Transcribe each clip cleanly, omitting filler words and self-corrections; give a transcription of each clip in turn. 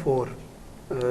4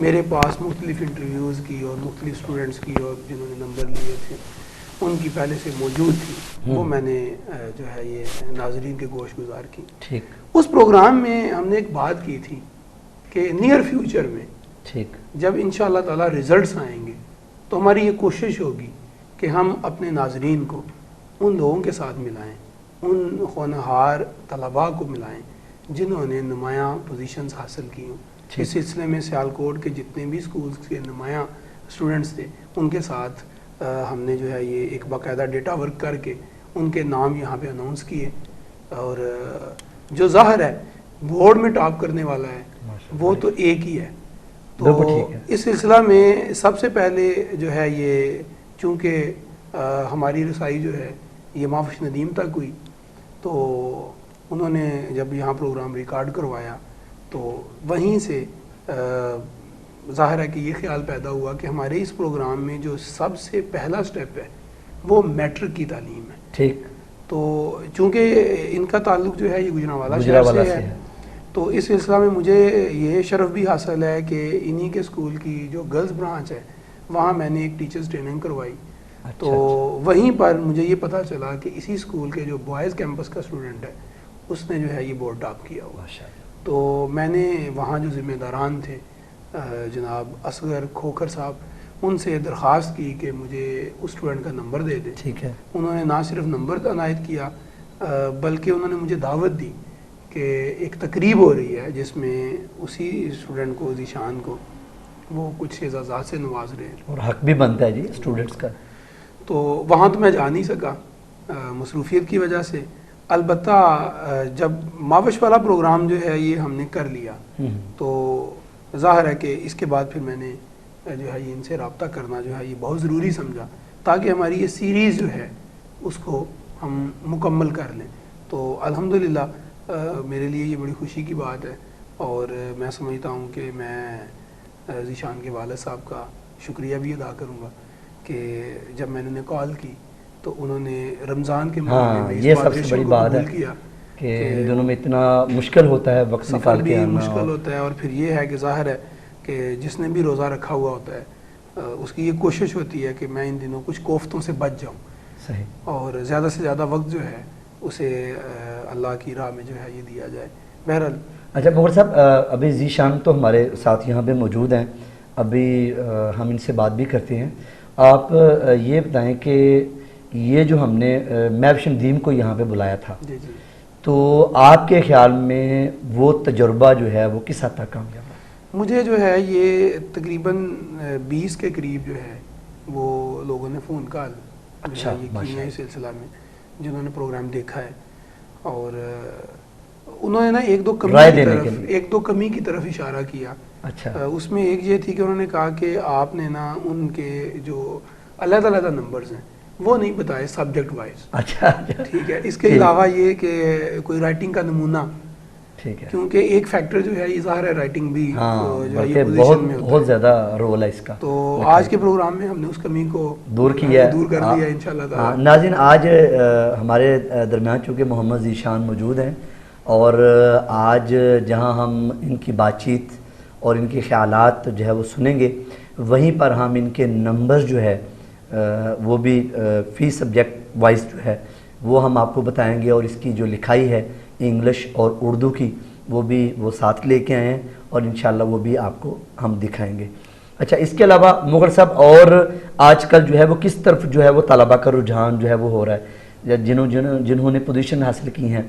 میرے پاس مختلف انٹرویوز کی اور مختلف اسٹوڈنٹس کی اور جنہوں نے نمبر لیے تھے ان کی پہلے سے موجود تھی، وہ میں نے جو ہے یہ ناظرین کے گوش گزار کی. ٹھیک. اس پروگرام میں ہم نے ایک بات کی تھی کہ نیئر فیوچر میں ٹھیک جب انشاءاللہ تعالی ریزلٹس آئیں گے تو ہماری یہ کوشش ہوگی کہ ہم اپنے ناظرین کو ان لوگوں کے ساتھ ملائیں، ان ہونہار طلباء کو ملائیں جنہوں نے نمایاں پوزیشنز حاصل کی ہوں. اس سلسلے میں سیالکوٹ کے جتنے بھی اسکولز کے نمایاں اسٹوڈنٹس تھے ان کے ساتھ ہم نے جو ہے یہ ایک باقاعدہ ڈیٹا ورک کر کے ان کے نام یہاں پہ اناؤنس کیے. اور جو ظاہر ہے بورڈ میں ٹاپ کرنے والا ہے وہ تو ایک ہی ہے. تو اس سلسلہ میں سب سے پہلے جو ہے یہ چونکہ ہماری رسائی جو ہے یہ مافش ندیم تک ہوئی تو انہوں نے جب یہاں پروگرام ریکارڈ کروایا تو وہیں سے ظاہر ہے کہ یہ خیال پیدا ہوا کہ ہمارے اس پروگرام میں جو سب سے پہلا سٹیپ ہے وہ میٹرک کی تعلیم ہے. ٹھیک. تو چونکہ ان کا تعلق جو ہے یہ گجرانوالہ شہر سے ہے تو اس سلسلہ میں مجھے یہ شرف بھی حاصل ہے کہ انہی کے اسکول کی جو گرلز برانچ ہے وہاں میں نے ایک ٹیچرز ٹریننگ کروائی. تو وہیں پر مجھے یہ پتہ چلا کہ اسی اسکول کے جو بوائز کیمپس کا اسٹوڈنٹ ہے اس نے جو ہے یہ بورڈ ٹاپ کیا ہوا. تو میں نے وہاں جو ذمہ داران تھے جناب اصغر کھوکھر صاحب ان سے درخواست کی کہ مجھے اس اسٹوڈنٹ کا نمبر دے دیں. ٹھیک ہے. انہوں نے نہ صرف نمبر عنایت کیا بلکہ انہوں نے مجھے دعوت دی کہ ایک تقریب ہو رہی ہے جس میں اسی اسٹوڈنٹ کو ذیشان کو وہ کچھ اعزازات سے نواز رہے ہیں. اور حق بھی بنتا ہے جی اسٹوڈنٹس کا. تو وہاں تو میں جا نہیں سکا مصروفیت کی وجہ سے. البتہ جب ماوش والا پروگرام جو ہے یہ ہم نے کر لیا تو ظاہر ہے کہ اس کے بعد پھر میں نے جو ہے یہ ان سے رابطہ کرنا جو ہے یہ بہت ضروری سمجھا تاکہ ہماری یہ سیریز جو ہے اس کو ہم مکمل کر لیں. تو الحمدللہ میرے لیے یہ بڑی خوشی کی بات ہے اور میں سمجھتا ہوں کہ میں ذیشان کے والد صاحب کا شکریہ بھی ادا کروں گا کہ جب میں نے انہیں کال کی تو انہوں نے رمضان کے مہینے میں یہ سب سے بڑی بات ہے کہ ان دنوں میں اتنا مشکل ہوتا ہے وقت نکال کے آنا. مشکل ہوتا ہے اور پھر یہ ہے کہ ظاہر ہے کہ جس نے بھی روزہ رکھا ہوا ہوتا ہے اس کی یہ کوشش ہوتی ہے کہ میں ان دنوں کچھ کوفتوں سے بچ جاؤں. صحیح. اور زیادہ سے زیادہ وقت جو ہے اسے اللہ کی راہ میں جو ہے یہ دیا جائے. بہرحال اچھا مغل صاحب ابھی ذیشان تو ہمارے ساتھ یہاں پہ موجود ہیں, ابھی ہم ان سے بات بھی کرتے ہیں. آپ یہ بتائیں کہ یہ جو ہم نے مافش ندیم کو یہاں پہ بلایا تھا جی جی تو آپ کے خیال میں وہ تجربہ جو ہے وہ کس حد تک کامیاب ہے؟ مجھے جو ہے یہ تقریباً 20 کے قریب جو ہے وہ لوگوں نے فون کال اچھا یہ کیا اس سلسلہ میں جنہوں نے پروگرام دیکھا ہے اور انہوں نے نا ایک دو کمی کی طرف اشارہ کیا. اچھا. اس میں ایک یہ تھی کہ انہوں نے کہا کہ آپ نے نا ان کے جو علیحدہ علیحدہ نمبرز ہیں وہ نہیں بتائے سبجیکٹ وائز. اچھا ٹھیک ہے. اس کے علاوہ یہ کہ کوئی رائٹنگ کا نمونہ, ٹھیک ہے, کیونکہ ایک فیکٹر جو ہے یہ ظاہر ہے رائٹنگ بھی بہت زیادہ رول ہے اس کا. تو آج کے پروگرام میں ہم نے اس کمی کو دور کر دیا انشاءاللہ تعالی. ناظرین آج ہمارے درمیان چونکہ محمد ذیشان موجود ہیں اور آج جہاں ہم ان کی بات چیت اور ان کے خیالات جو ہے وہ سنیں گے وہیں پر ہم ان کے نمبرز جو ہے وہ بھی فی سبجیکٹ وائز جو ہے وہ ہم آپ کو بتائیں گے اور اس کی جو لکھائی ہے انگلش اور اردو کی وہ بھی وہ ساتھ لے کے آئے ہیں اور انشاءاللہ وہ بھی آپ کو ہم دکھائیں گے. اچھا اس کے علاوہ مغل صاحب اور آج کل جو ہے وہ کس طرف جو ہے وہ طلباء کا رجحان جو ہے وہ ہو رہا ہے جنہوں نے پوزیشن حاصل کی ہیں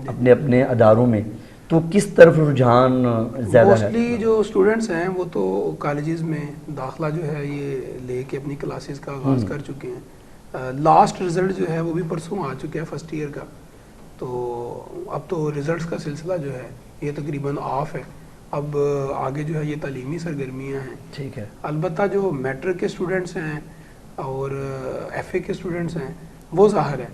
اپنے اپنے اداروں میں تو کس طرف رجحان زیادہ ہے؟ موسٹلی جو اسٹوڈنٹس ہیں وہ تو کالجز میں داخلہ جو ہے یہ لے کے اپنی کلاسز کا آغاز کر چکے ہیں. لاسٹ رزلٹ جو ہے وہ بھی پرسوں آ چکے ہیں فرسٹ ایئر کا. تو اب تو رزلٹس کا سلسلہ جو ہے یہ تقریباً آف ہے. اب آگے جو ہے یہ تعلیمی سرگرمیاں ہیں. ٹھیک ہے. البتہ جو میٹرک کے اسٹوڈنٹس ہیں اور ایف اے کے اسٹوڈنٹس ہیں وہ ظاہر ہے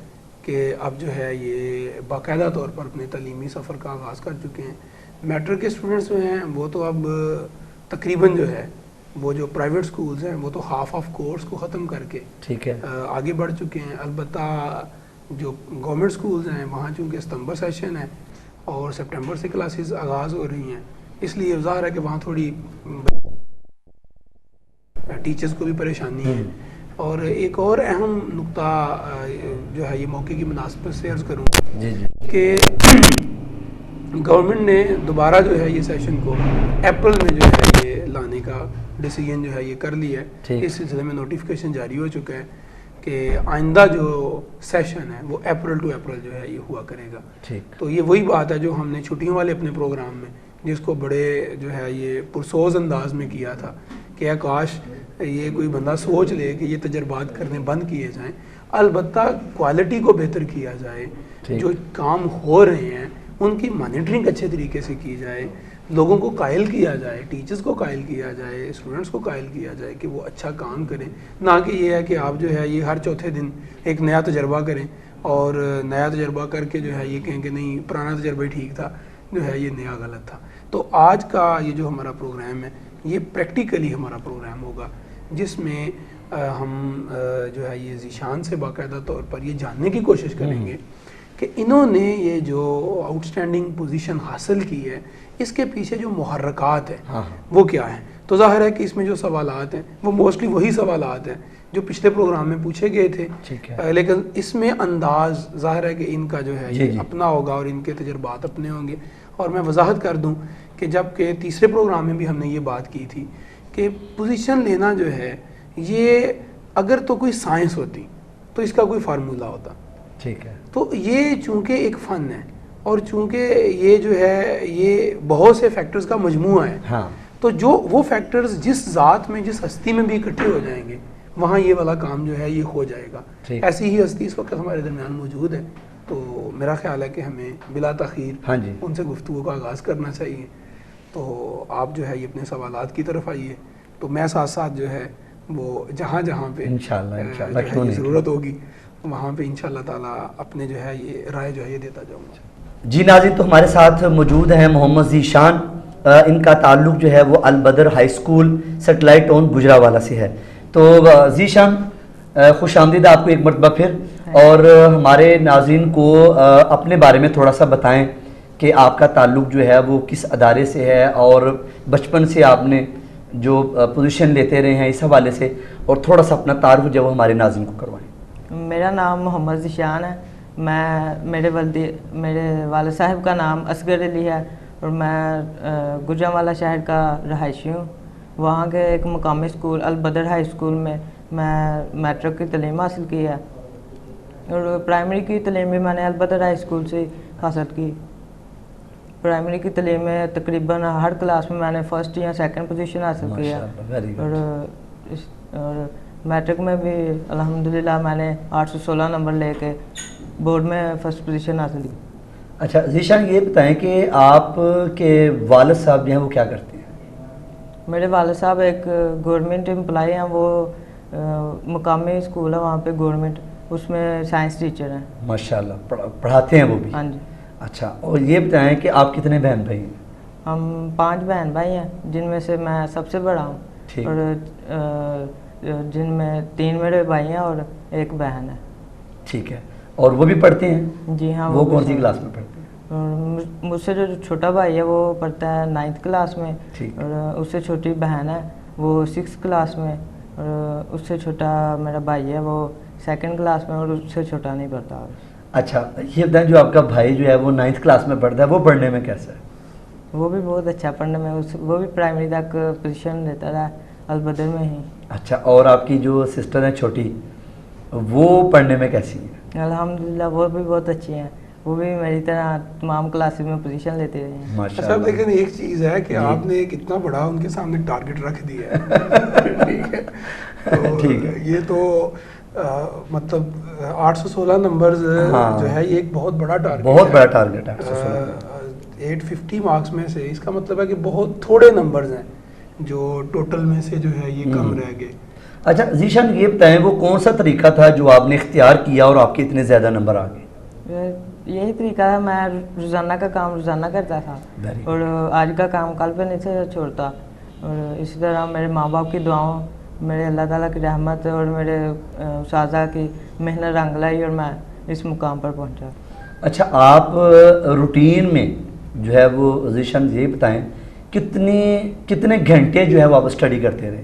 کہ اب جو ہے یہ باقاعدہ طور پر اپنے تعلیمی سفر کا آغاز کر چکے ہیں. میٹرک کے اسٹوڈنٹس جو ہیں وہ تو اب تقریباً جو ہے وہ جو پرائیویٹ سکولز ہیں وہ تو ہاف آف کورس کو ختم کر کے ٹھیک ہے آگے بڑھ چکے ہیں. البتہ جو گورنمنٹ سکولز ہیں وہاں چونکہ ستمبر سیشن ہے اور سپٹمبر سے کلاسز آغاز ہو رہی ہیں اس لیے ظاہر ہے کہ وہاں تھوڑی ٹیچرز کو بھی پریشانی ہے. اور ایک اور اہم نقطہ جو ہے یہ موقع کی مناسبت سے عرض کروں کہ گورنمنٹ نے دوبارہ جو ہے یہ سیشن کو اپریل میں جو ہے یہ لانے کا ڈیسیجن جو ہے یہ کر لیا ہے. اس سلسلے میں نوٹیفیکیشن جاری ہو چکا ہے کہ آئندہ جو سیشن ہے وہ اپریل ٹو اپریل جو ہے یہ ہوا کرے گا. تو یہ وہی بات ہے جو ہم نے چھٹیوں والے اپنے پروگرام میں جس کو بڑے جو ہے یہ پرسوز انداز میں کیا تھا کہ کاش یہ کوئی بندہ سوچ لے کہ یہ تجربات کرنے بند کیے جائیں. البتہ کوالٹی کو بہتر کیا جائے, جو کام ہو رہے ہیں ان کی مانیٹرنگ اچھے طریقے سے کی جائے, لوگوں کو قائل کیا جائے, ٹیچرز کو قائل کیا جائے, اسٹوڈنٹس کو قائل کیا جائے کہ وہ اچھا کام کریں. نہ کہ یہ ہے کہ آپ جو ہے یہ ہر چوتھے دن ایک نیا تجربہ کریں اور نیا تجربہ کر کے جو ہے یہ کہیں کہ نہیں پرانا تجربہ ہی ٹھیک تھا, جو ہے یہ نیا غلط تھا. تو آج کا یہ جو ہمارا پروگرام ہے یہ پریکٹیکلی ہمارا پروگرام ہوگا جس میں ہم جو ہے یہ ذیشان سے باقاعدہ طور پر یہ جاننے کی کوشش کریں گے کہ انہوں نے یہ جو آؤٹ اسٹینڈنگ پوزیشن حاصل کی ہے اس کے پیچھے جو محرکات ہیں وہ کیا ہیں. تو ظاہر ہے کہ اس میں جو سوالات ہیں وہ موسٹلی وہی سوالات ہیں جو پچھلے پروگرام میں پوچھے گئے تھے, لیکن اس میں انداز ظاہر ہے کہ ان کا جو ہے یہ اپنا ہوگا اور ان کے تجربات اپنے ہوں گے. اور میں وضاحت کر دوں کہ جب کہ تیسرے پروگرام میں بھی ہم نے یہ بات کی تھی کہ پوزیشن لینا جو ہے یہ اگر تو کوئی سائنس ہوتی تو اس کا کوئی فارمولہ ہوتا, ٹھیک ہے. تو یہ چونکہ ایک فن ہے اور چونکہ یہ جو ہے یہ بہت سے فیکٹرز کا مجموعہ ہے, تو جو وہ فیکٹرز جس ذات میں جس ہستی میں بھی اکٹھے ہو جائیں گے وہاں یہ والا کام جو ہے یہ ہو جائے گا. ایسی ہی ہستی اس وقت ہمارے درمیان موجود ہے, تو میرا خیال ہے کہ ہمیں بلا تاخیر ان سے گفتگو کا آغاز کرنا چاہیے. تو آپ جو ہے یہ اپنے سوالات کی طرف آئیے, تو میں ساتھ ساتھ جو ہے وہ جہاں جہاں پہ انشاءاللہ ضرورت ہوگی وہاں پہ انشاءاللہ تعالیٰ اپنے جو ہے یہ رائے جو ہے یہ دیتا جاؤں گا. جی ناظرین, تو ہمارے ساتھ موجود ہیں محمد ذیشان. ان کا تعلق جو ہے وہ البدر high school satellite town Gujranwala سے ہے. تو ذیشان خوش آمدید آپ کو ایک مرتبہ پھر, اور ہمارے ناظرین کو اپنے بارے میں تھوڑا سا بتائیں کہ آپ کا تعلق جو ہے وہ کس ادارے سے ہے اور بچپن سے آپ نے جو پوزیشن لیتے رہے ہیں اس حوالے سے, اور تھوڑا سا اپنا تعارف جو وہ ہمارے ناظرین کو کروائیں. میرا نام محمد ذیشان ہے. میرے والد صاحب کا نام اصغر علی ہے اور میں گجرانوالہ شہر کا رہائشی ہوں. وہاں کے ایک مقامی اسکول البدر ہائی اسکول میں میٹرک کی تعلیم حاصل کی ہے, اور پرائمری کی تعلیم بھی میں نے البدر ہائی اسکول سے حاصل کی. پرائمری کی تعلیم میں تقریباً ہر کلاس میں نے فرسٹ یا سیکنڈ پوزیشن حاصل کی ہے, اور میٹرک میں بھی الحمدللہ میں نے 816 نمبر لے کے بورڈ میں فرسٹ پوزیشن حاصل کی. اچھا ذیشان, یہ بتائیں کہ آپ کے والد صاحب جو ہیں وہ کیا کرتے ہیں؟ میرے والد صاحب ایک گورنمنٹ امپلائی ہیں, وہ مقامی اسکول ہے وہاں پہ گورنمنٹ, اس میں سائنس ٹیچر ہیں. ماشاءاللہ, پڑھاتے ہیں وہ بھی؟ ہاں جی. اچھا, اور یہ بتائیں کہ آپ کتنے بہن بھائی ہیں؟ ہم 5 بہن بھائی ہیں جن میں سے میں سب سے بڑا ہوں, اور جن میں 3 میرے بھائی ہیں اور 1 بہن ہے. ٹھیک ہے, اور وہ بھی پڑھتے ہیں؟ جی ہاں. وہ کون سی کلاس میں پڑھتے ہیں؟ اور مجھ سے جو چھوٹا بھائی ہے وہ پڑھتا ہے 9th کلاس میں, اور اس سے چھوٹی بہن ہے وہ 6th کلاس میں, اور اس سے چھوٹا میرا بھائی ہے وہ 2nd کلاس میں, اور اس سے چھوٹا نہیں پڑھتا. اچھا, یہ بتائیں جو آپ کا بھائی جو ہے وہ 9th کلاس میں پڑھتا ہے, وہ پڑھنے میں کیسا ہے؟ وہ بھی بہت اچھا پڑھنے میں, وہ بھی پرائمری تک پوزیشن لیتا رہا البدر میں ہی. اچھا, اور آپ کی جو سسٹر ہے چھوٹی وہ پڑھنے میں کیسی ہے؟ الحمدللہ وہ بھی بہت اچھی ہیں, وہ بھی میری طرح تمام کلاسز میں پوزیشن لیتے رہے ہیں. اچھا, لیکن ایک چیز ہے کہ آپ نے ایک اتنا بڑا ان کے سامنے ٹارگٹ رکھ دیا ہے. ٹھیک ہے, یہ تو مطلب 816 نمبرز جو ہے یہ ایک بہت بڑا ٹارگٹ ہے. 850 مارکس میں سے اس کا مطلب ہے کہ بہت تھوڑے نمبرز ہیں جو ٹوٹل میں سے جو ہے یہ کم رہ گئے. اچھا ذیشان, یہ بتائیں وہ کون سا طریقہ تھا جو آپ نے اختیار کیا اور آپ کے اتنے زیادہ نمبر آ گئے؟ یہی طریقہ تھا, میں روزانہ کا کام روزانہ کرتا تھا اور آج کا کام کل پہ نہیں سے چھوڑتا, اور اسی طرح میرے ماں باپ کی دعاؤں, میرے اللہ تعالیٰ کی رحمت اور میرے اساتذہ کی محنت رنگ لائی اور میں اس مقام پر پہنچا. اچھا, آپ روٹین میں جو ہے وہ ذیشان یہ بتائیں کتنے گھنٹے جو ہے وہ آپ اسٹڈی کرتے رہے؟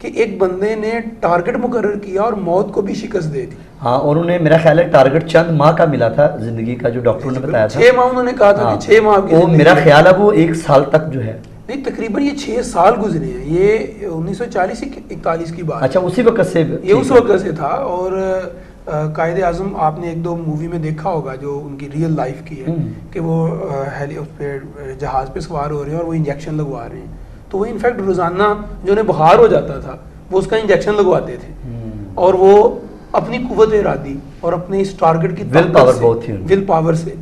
کہ ایک بندے نے ٹارگٹ مقرر کیا اور موت کو بھی شکست دے دی. ہاں اور انہیں میرا خیال ہے ٹارگٹ چند ماہ کا ملا تھا زندگی کا, جو ڈاکٹروں نے بتایا تھا 6 ماہ انہوں نے کہا تھا کہ 6 ماہ وہ میرا خیال ہے وہ 1 سال تک جو ہے نہیں تقریباً یہ 6 سال گزرے ہیں. یہ 1940-41 کی بات. اچھا اسی وقت سے یہ اس وقت سے تھا. اور قائد اعظم آپ نے 1-2 مووی میں دیکھا ہوگا جو ان کی ریئل لائف کی ہے کہ وہ اس پہ جہاز پہ سوار ہو رہے ہیں اور وہ انجیکشن لگوا رہے ہیں. تو وہ انفیکٹ روزانہ جو انہیں بخار ہو جاتا تھا وہ اس کا انجیکشن لگواتے تھے اور وہ اپنی قوت ارادی اور اپنے اس ٹارگٹ کی ول پاور سے.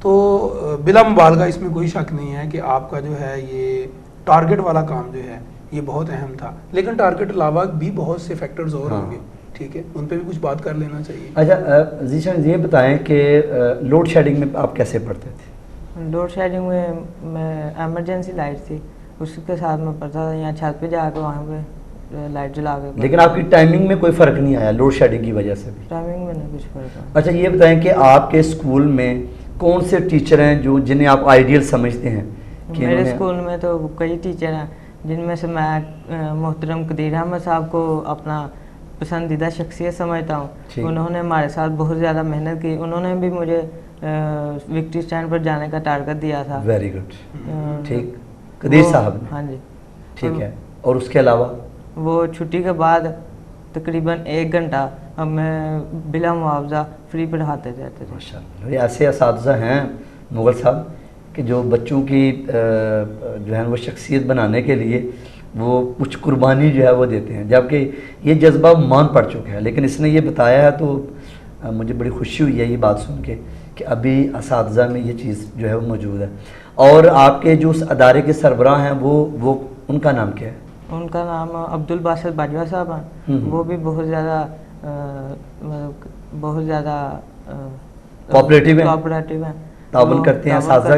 تو بلا مبالغہ اس میں کوئی شک نہیں ہے کہ آپ کا جو ہے یہ ٹارگٹ والا کام جو ہے یہ بہت اہم تھا. لیکن ٹارگٹ علاوہ بھی بہت سے فیکٹرز اور ہوں گے, ٹھیک ہے, ان پہ بھی کچھ بات کر لینا چاہیے. اچھا ذیشان یہ بتائیں کہ لوڈ شیڈنگ میں آپ کیسے پڑھتے تھے؟ لوڈ شیڈنگ میں ایمرجنسی لائٹ تھی, اس کے ساتھ میں پڑھتا تھا, یہاں چھت پہ جا کے وہاں پہ لائٹ جلا کے. لیکن آپ کی ٹائمنگ میں کوئی فرق نہیں آیا لوڈ شیڈنگ کی وجہ سے بھی؟ ٹائمنگ میں نہیں کچھ فرق آیا. اچھا یہ بتائیں کہ آپ کے اسکول میں کون سے ٹیچر ہیں جو جنہیں آپ آئیڈیل سمجھتے ہیں؟ میرے اسکول میں تو کئی ٹیچر ہیں جن میں سے میں محترم قدیر احمد صاحب کو اپنا پسندیدہ شخصیت سمجھتا ہوں. انہوں نے ہمارے ساتھ بہت زیادہ محنت کی. انہوں نے بھی مجھے وکٹری اسٹینڈ پر جانے کا ٹارگٹ دیا تھا. Very good. ٹھیک, قدیر صاحب نے؟ ہاں جی ٹھیک ہے. اور اس کے علاوہ وہ چھٹی کے بعد تقریباً 1 گھنٹہ ہمیں بلا معاوضہ فری پڑھاتے رہتے تھے. ماشاء اللہ, ایسے اساتذہ ہیں مغل صاحب کہ جو بچوں کی جو ہے وہ شخصیت بنانے کے لیے وہ کچھ قربانی جو ہے وہ دیتے ہیں, جبکہ یہ جذبہ مان پڑ چکا ہے. لیکن اس نے یہ بتایا ہے تو مجھے بڑی خوشی ہوئی ہے یہ بات سن کے کہ ابھی اساتذہ میں یہ چیز جو ہے وہ موجود ہے. اور آپ کے جو اس ادارے کے سربراہ ہیں وہ ان کا نام کیا ہے؟ ان کا نام عبدالباسط باجوہ صاحب ہیں. وہ بھی بہت زیادہ کوآپریٹیو ہیں, تعاون کرتے ہیں اساتذہ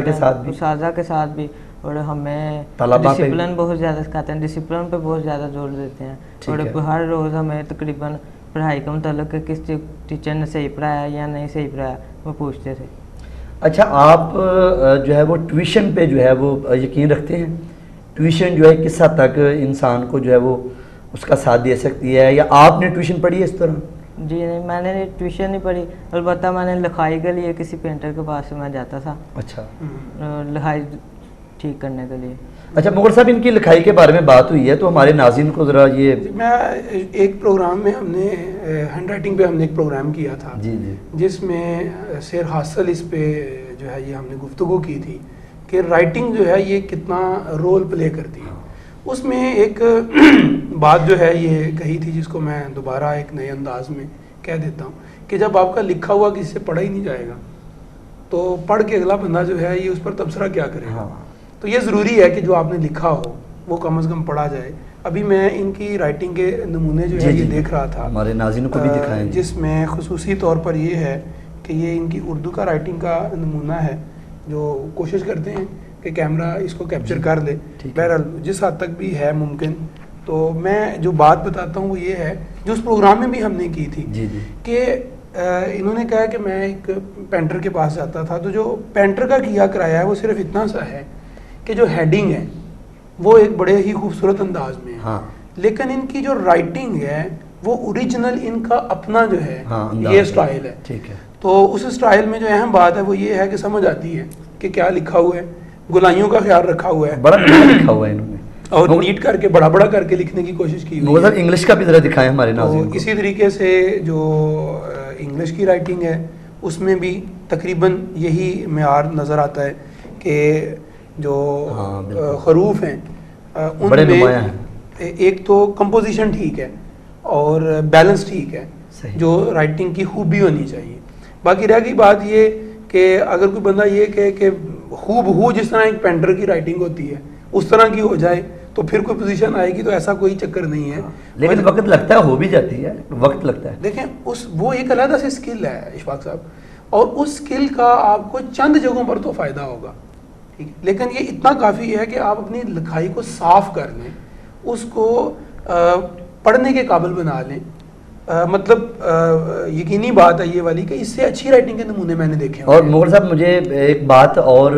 کے ساتھ بھی. اور ہمیں ڈسپلن بہت زیادہ سکھاتے ہیں, ڈسپلن پہ بہت زیادہ زور دیتے ہیں. اور ہر روز ہمیں تقریباً پڑھائی کا متعلق کہ کس ٹیچر نے صحیح پڑھایا یا نہیں صحیح پڑھایا وہ پوچھتے تھے. اچھا آپ جو ہے وہ ٹیوشن پہ جو ہے وہ یقین رکھتے ہیں؟ ٹیوشن جو ہے کس حد تک انسان کو جو ہے وہ اس کا ساتھ دے سکتی ہے, یا آپ نے ٹیوشن پڑھی ہے اس طرح؟ جی نہیں, میں نے ٹیوشن نہیں پڑھی, البتہ میں نے لکھائی کے لیے کسی پینٹر کے پاس سے میں جاتا تھا. اچھا, لکھائی ٹھیک کرنے کے لیے. اچھا مغل صاحب ان کی لکھائی کے بارے میں بات ہوئی ہے تو ہمارے ناظرین کو ذرا یہ, میں ایک پروگرام میں ہم نے ہینڈ رائٹنگ پہ ہم نے ایک پروگرام کیا تھا جی جی, جس میں سیر حاصل اس پہ جو ہے یہ ہم نے گفتگو کی تھی کہ رائٹنگ جو ہے یہ کتنا رول پلے کرتی ہے. اس میں ایک بات جو ہے یہ کہی تھی جس کو میں دوبارہ ایک نئے انداز میں کہہ دیتا ہوں کہ جب آپ کا لکھا ہوا کسی سے پڑھا ہی نہیں جائے گا تو پڑھ کے اگلا بندہ جو ہے یہ اس پر تبصرہ کیا کرے گا. تو یہ ضروری ہے کہ جو آپ نے لکھا ہو وہ کم از کم پڑھا جائے. ابھی میں ان کی رائٹنگ کے نمونے جو ہے یہ دیکھ رہا تھا, ہمارے ناظرین کو بھی دکھائیں, جس میں خصوصی طور پر یہ ہے کہ یہ ان کی اردو کا رائٹنگ کا نمونہ ہے جو کوشش کرتے ہیں کہ کیمرہ اس کو کیپچر کر لے. بہرحال جس حد تک بھی ہے ممکن. تو میں جو بات بتاتا ہوں وہ یہ ہے جو اس پروگرام میں بھی ہم نے کی تھی کہ انہوں نے کہا کہ میں ایک پینٹر کے پاس جاتا تھا تو جو پینٹر کا کیا کرایا ہے وہ صرف اتنا سا ہے کہ جو ہیڈنگ ہے وہ ایک بڑے ہی خوبصورت انداز میں ہے, لیکن ان کی جو رائٹنگ ہے وہ اوریجنل ان کا اپنا جو ہے یہ اسٹائل ہے. تو اس اسٹائل میں جو اہم بات ہے وہ یہ ہے کہ سمجھ آتی ہے کہ کیا لکھا ہوا ہے, گلائیوں کا خیال رکھا ہوا ہے, بڑا لکھا ہوا ہے انہوں نے, اور نیٹ کر کے بڑا بڑا کر کے لکھنے کی کوشش کی ہوئی ہے. انگلش کا بھی ذرا دکھائیں ہمارے ناظرین کو. اسی طریقے سے جو انگلش کی رائٹنگ ہے اس میں بھی تقریباً یہی معیار نظر آتا ہے کہ جو حروف ہیں ان میں ایک تو کمپوزیشن ٹھیک ہے اور بیلنس ٹھیک ہے, جو رائٹنگ کی خوبی ہونی چاہیے. باقی رہ گئی بات یہ کہ اگر کوئی بندہ یہ کہے کہ خوب ہو جس طرح ایک پینٹر کی رائٹنگ ہوتی ہے اس طرح کی ہو جائے تو پھر کوئی پوزیشن آئے گی, تو ایسا کوئی چکر نہیں ہے. لیکن وقت لگتا ہے, ہو بھی جاتی ہے, وقت لگتا ہے. دیکھیں وہ ایک علیحدہ سے اسکل ہے اشفاق صاحب, اور اس اسکل کا آپ کو چند جگہوں پر تو فائدہ ہوگا, ٹھیک ہے, لیکن یہ اتنا کافی ہے کہ آپ اپنی لکھائی کو صاف کر لیں, اس کو پڑھنے کے قابل بنا لیں. مطلب یقینی بات ہے یہ والی کہ اس سے اچھی رائٹنگ کے نمونے میں نے دیکھے. اور مغل صاحب مجھے ایک بات اور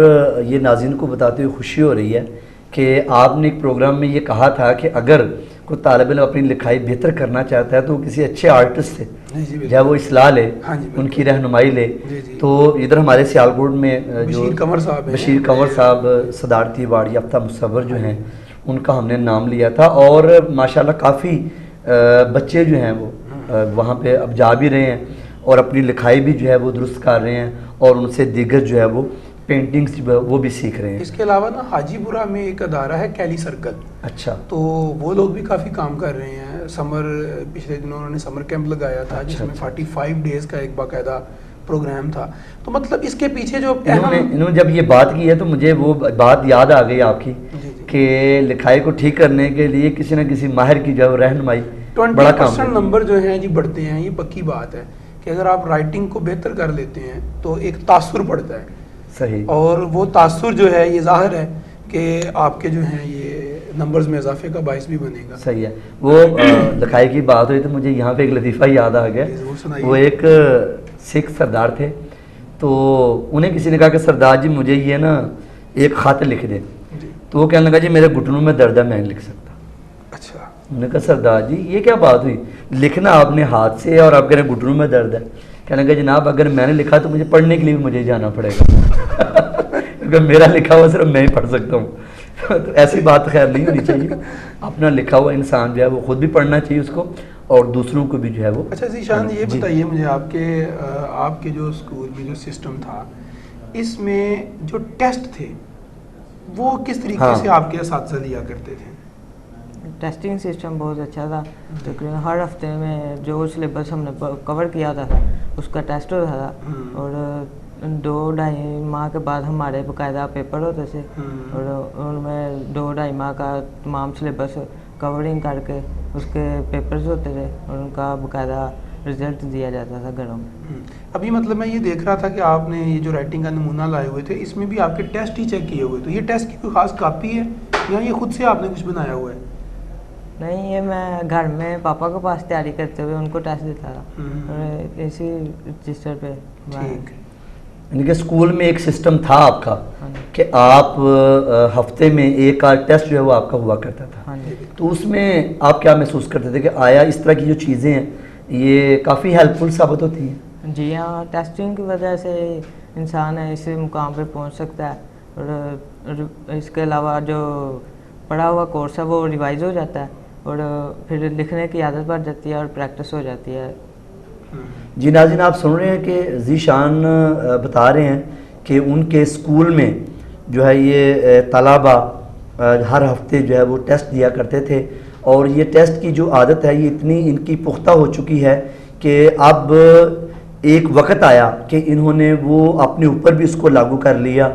یہ ناظرین کو بتاتے ہوئے خوشی ہو رہی ہے کہ آپ نے ایک پروگرام میں یہ کہا تھا کہ اگر کوئی طالب علم اپنی لکھائی بہتر کرنا چاہتا ہے تو وہ کسی اچھے آرٹسٹ سے جی وہ اصلاح لے، ان کی رہنمائی لے. تو ادھر ہمارے سیالکوٹ میں جو بشیر کنور صاحب صدارتی ایوارڈ یافتہ مصور جو ہیں ان کا ہم نے نام لیا تھا، اور ماشاءاللہ کافی بچے جو ہیں وہ وہاں پہ اب جا بھی رہے ہیں اور اپنی لکھائی بھی جو ہے وہ درست کر رہے ہیں، اور ان سے دیگر جو ہے وہ پینٹنگز وہ بھی سیکھ رہے ہیں. اس کے علاوہ نا حاجی پورہ میں ایک ادارہ ہے کیلی سرکل. اچھا. تو وہ لوگ بھی کافی کام کر رہے ہیں. پچھلے دنوں انہوں نے سمر کیمپ لگایا تھا جس میں 45 ڈیز کا ایک باقاعدہ پروگرام تھا. تو مطلب اس کے پیچھے جو انہوں نے جب یہ بات کی ہے تو مجھے وہ بات یاد آ گئی آپ کی کہ لکھائی کو ٹھیک کرنے کے لیے کسی نہ کسی ماہر کی جو رہنمائی 20% نمبر جو ہیں جی بڑھتے ہیں. یہ پکی بات ہے کہ اگر آپ رائٹنگ کو بہتر کر لیتے ہیں تو ایک تاثر پڑتا ہے. صحیح. اور وہ تاثر جو ہے یہ ظاہر ہے کہ آپ کے جو ہیں یہ نمبرز میں اضافے کا باعث بھی بنے گا. صحیح ہے. وہ لکھائی کی بات ہوئی تو مجھے یہاں پہ ایک لطیفہ یاد آ گیا. وہ ایک سکھ سردار تھے تو انہیں کسی نے کہا کہ سردار جی مجھے یہ نا ایک خط لکھ دیں. تو وہ کہنے لگا جی میرے گھٹنوں میں درد ہے میں نہیں لکھ سکتا. اچھا. انہوں نے کہا سردار جی یہ کیا بات ہوئی، لکھنا آپ نے ہاتھ سے اور آپ کہہ رہے ہیں گھٹنوں میں درد ہے. کہنے لگا جناب اگر میں نے لکھا تو مجھے پڑھنے کے لیے بھی مجھے جانا پڑے گا کیونکہ میرا لکھا ہوا صرف میں ہی پڑھ سکتا ہوں. تو ایسی بات خیر نہیں ہونی چاہیے. اپنا لکھا ہوا انسان جو ہے وہ خود بھی پڑھنا چاہیے اس کو اور دوسروں کو بھی جو ہے وہ. اچھا ذیشان یہ بتائیے مجھے آپ کے جو اسکول میں جو سسٹم تھا اس میں جو ٹیسٹ تھے وہ کس طریقے سے آپ کے اساتذہ لیا کرتے تھے؟ ٹیسٹنگ سسٹم بہت اچھا تھا. تقریباً ہر ہفتے میں جو سلیبس ہم نے کور کیا تھا اس کا ٹیسٹ ہوتا تھا اور 2-2.5 ماہ کے بعد ہمارے باقاعدہ پیپر ہوتے تھے اور ان میں 2-2.5 ماہ کا تمام سلیبس کورنگ کر کے اس کے پیپرز ہوتے تھے اور ان کا باقاعدہ رزلٹ دیا جاتا تھا گھروں میں. ابھی مطلب میں یہ دیکھ رہا تھا کہ آپ نے یہ جو رائٹنگ کا نمونہ لائے ہوئے تھے اس میں بھی آپ کے ٹیسٹ ہی چیک کیے ہوئے. تو یہ ٹیسٹ کی کوئی خاص کاپی ہے یا یہ خود سے آپ نے کچھ بنایا ہوا ہے؟ نہیں، یہ میں گھر میں پاپا کے پاس تیاری کرتے ہوئے ان کو ٹیسٹ دیتا تھا اور اسی رجسٹر پہ. ٹھیک. یعنی کہ اسکول میں ایک سسٹم تھا آپ کا کہ آپ ہفتے میں ایک آدھ ٹیسٹ جو ہے وہ آپ کا ہوا کرتا تھا. تو اس میں آپ کیا محسوس کرتے تھے کہ آیا اس طرح کی جو چیزیں ہیں یہ کافی ہیلپ فل ثابت ہوتی ہیں؟ جی ہاں، ٹیسٹنگ کی وجہ سے انسان اس مقام پہ پہنچ سکتا ہے اور اس کے علاوہ جو پڑھا ہوا کورس ہے وہ ریوائز ہو جاتا ہے اور پھر لکھنے کی عادت بڑھ جاتی ہے اور پریکٹس ہو جاتی ہے. جی ناظرین آپ سن رہے ہیں کہ ذیشان بتا رہے ہیں کہ ان کے اسکول میں جو ہے یہ طلباء ہر ہفتے جو ہے وہ ٹیسٹ دیا کرتے تھے اور یہ ٹیسٹ کی جو عادت ہے یہ اتنی ان کی پختہ ہو چکی ہے کہ اب ایک وقت آیا کہ انہوں نے وہ اپنے اوپر بھی اس کو لاگو کر لیا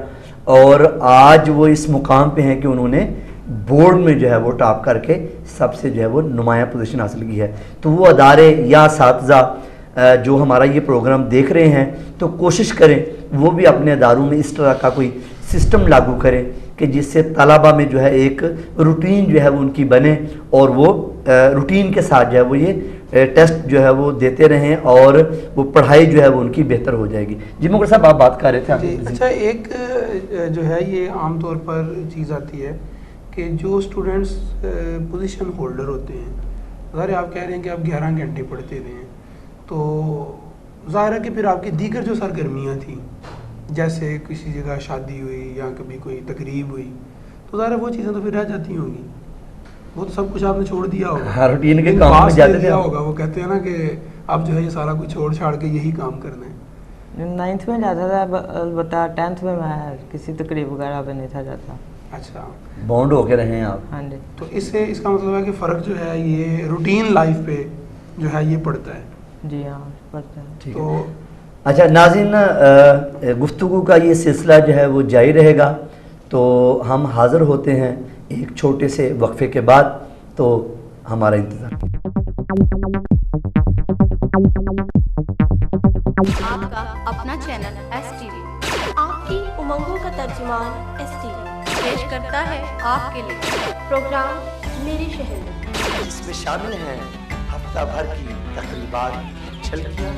اور آج وہ اس مقام پہ ہیں کہ انہوں نے بورڈ میں جو ہے وہ ٹاپ کر کے سب سے جو ہے وہ نمایاں پوزیشن حاصل کی ہے. تو وہ ادارے یا اساتذہ جو ہمارا یہ پروگرام دیکھ رہے ہیں تو کوشش کریں وہ بھی اپنے اداروں میں اس طرح کا کوئی سسٹم لاگو کریں کہ جس سے طلباء میں جو ہے ایک روٹین جو ہے وہ ان کی بنے اور وہ روٹین کے ساتھ جو ہے وہ یہ ٹیسٹ جو ہے وہ دیتے رہیں اور وہ پڑھائی جو ہے وہ ان کی بہتر ہو جائے گی. جی مگر صاحب آپ بات کر رہے تھے. اچھا ایک جو ہے یہ عام طور پر چیز آتی ہے کہ جو اسٹوڈنٹس پوزیشن ہولڈر ہوتے ہیں، ظاہر آپ کہہ رہے ہیں کہ آپ 11 گھنٹے پڑھتے رہے ہیں تو ظاہر ہے کہ پھر آپ کی دیگر جو سرگرمیاں تھیں جیسے کسی جگہ شادی ہوئی یا کبھی کوئی تقریب ہوئی تو ظاہر ہے وہ چیزیں تو پھر رہ جاتی ہوں گی. وہ تو سب کچھ آپ نے چھوڑ دیا ہوگا، روٹین کے کام میں جاتے تھے ہوگا. وہ کہتے ہیں نا کہ اب جو ہے یہ سارا کچھ چھوڑ چھاڑ کے یہی کام کرنا ہے. 9th میں جاتا تھا البتہ 10th میں کسی تقریب وغیرہ پہ نہیں تھا جاتا. اچھا بونڈ ہو کے رہے ہیں آپ. ہاں جی. تو اس سے اس کا مطلب ہے کہ فرق جو ہے یہ روٹین لائف پہ جو ہے یہ پڑتا ہے. جی ہاں پڑتا ہے. تو اچھا ناظرین گفتگو کا یہ سلسلہ جو ہے وہ جاری رہے گا تو ہم حاضر ہوتے ہیں ایک چھوٹے سے وقفے کے بعد تو ہمارا انتظار. آپ کا اپنا چینل ایس ٹی وی آپ کی امنگوں کا ترجمان ایس ٹی وی پیش کرتا ہے آپ کے لیے پروگرام میرے شہر میں، جس میں شامل ہیں ہفتہ بھر کی تقریبات، جھلکیاں